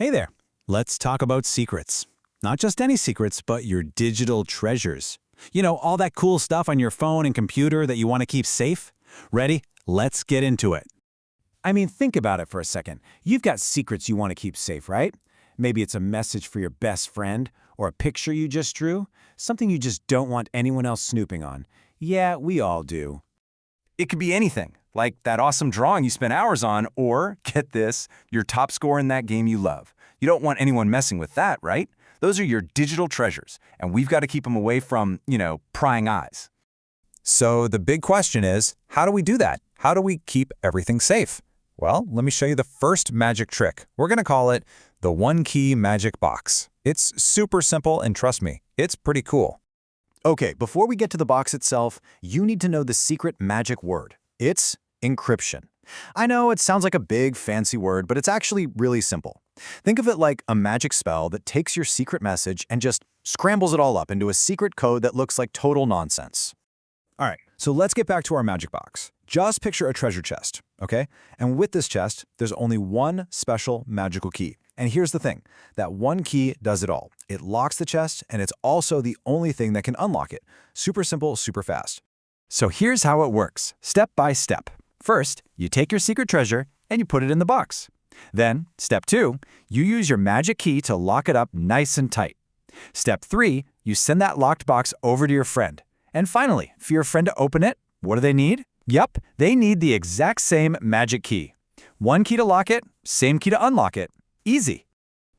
Hey there. Let's talk about secrets. Not just any secrets, but your digital treasures. You know, all that cool stuff on your phone and computer that you want to keep safe? Ready? Let's get into it. I mean, think about it for a second. You've got secrets you want to keep safe, right? Maybe it's a message for your best friend, or a picture you just drew, something you just don't want anyone else snooping on. Yeah, we all do. It could be anything, like that awesome drawing you spent hours on, or, get this, your top score in that game you love. You don't want anyone messing with that, right? Those are your digital treasures, and we've got to keep them away from, prying eyes. So the big question is, how do we do that? How do we keep everything safe? Well, let me show you the first magic trick. We're going to call it the one-key magic box. It's super simple, and trust me, it's pretty cool. Okay, before we get to the box itself, you need to know the secret magic word. It's encryption. I know it sounds like a big, fancy word, but it's actually really simple. Think of it like a magic spell that takes your secret message and just scrambles it all up into a secret code that looks like total nonsense. All right, so let's get back to our magic box. Just picture a treasure chest, okay? And with this chest, there's only one special magical key. And here's the thing, that one key does it all. It locks the chest, and it's also the only thing that can unlock it. Super simple, super fast. So here's how it works, step by step. First, you take your secret treasure and you put it in the box. Then, step 2, you use your magic key to lock it up nice and tight. Step 3, you send that locked box over to your friend. And finally, for your friend to open it, what do they need? Yup, they need the exact same magic key. One key to lock it, same key to unlock it. Easy.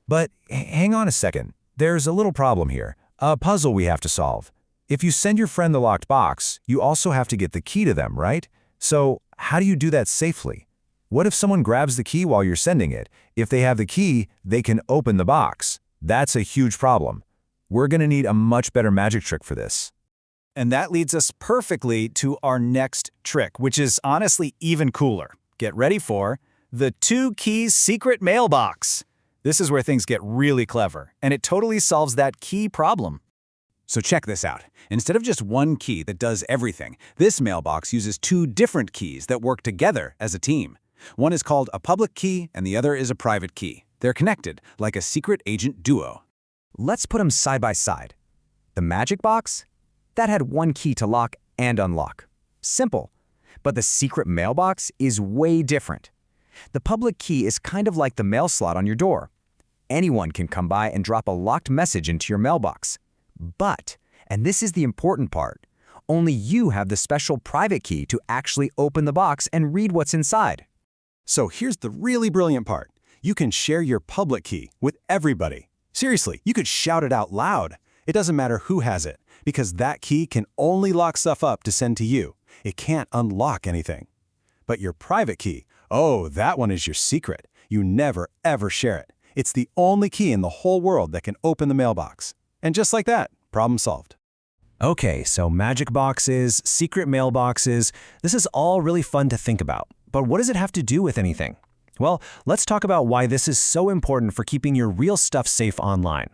But hang on a second. There's a little problem here, a puzzle we have to solve. If you send your friend the locked box, you also have to get the key to them, right? So how do you do that safely? What if someone grabs the key while you're sending it? If they have the key, they can open the box. That's a huge problem. We're going to need a much better magic trick for this. And that leads us perfectly to our next trick, which is honestly even cooler. Get ready for the 2 keys secret mailbox. This is where things get really clever, and it totally solves that key problem. So check this out. Instead of just one key that does everything, this mailbox uses 2 different keys that work together as a team. One is called a public key, and the other is a private key. They're connected, like a secret agent duo. Let's put them side by side. The magic box? That had one key to lock and unlock. Simple. But the secret mailbox is way different. The public key is kind of like the mail slot on your door. Anyone can come by and drop a locked message into your mailbox. But, and this is the important part, only you have the special private key to actually open the box and read what's inside. So here's the really brilliant part. You can share your public key with everybody. Seriously, you could shout it out loud. It doesn't matter who has it, because that key can only lock stuff up to send to you. It can't unlock anything. But your private key, oh, that one is your secret. You never, ever share it. It's the only key in the whole world that can open the mailbox. And just like that, problem solved. Okay, so magic boxes, secret mailboxes, this is all really fun to think about. But what does it have to do with anything? Well, let's talk about why this is so important for keeping your real stuff safe online.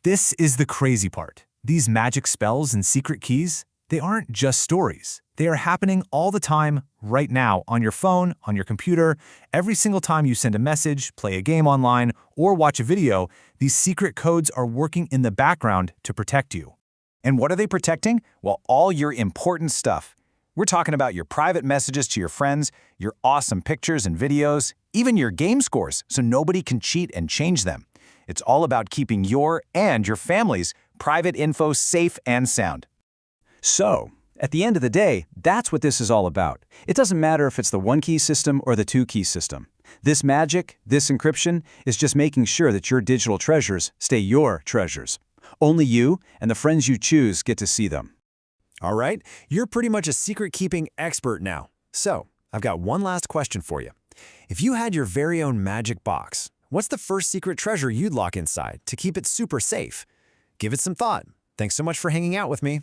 This is the crazy part. These magic spells and secret keys, they aren't just stories. They are happening all the time, right now, on your phone, on your computer. Every single time you send a message, play a game online, or watch a video, these secret codes are working in the background to protect you. And what are they protecting? Well, all your important stuff. We're talking about your private messages to your friends, your awesome pictures and videos, even your game scores, so nobody can cheat and change them. It's all about keeping your and your family's private info safe and sound. So, at the end of the day, that's what this is all about. It doesn't matter if it's the one-key system or the two-key system. This magic, this encryption, is just making sure that your digital treasures stay your treasures. Only you and the friends you choose get to see them. All right, you're pretty much a secret-keeping expert now. So, I've got one last question for you. If you had your very own magic box, what's the first secret treasure you'd lock inside to keep it super safe? Give it some thought. Thanks so much for hanging out with me.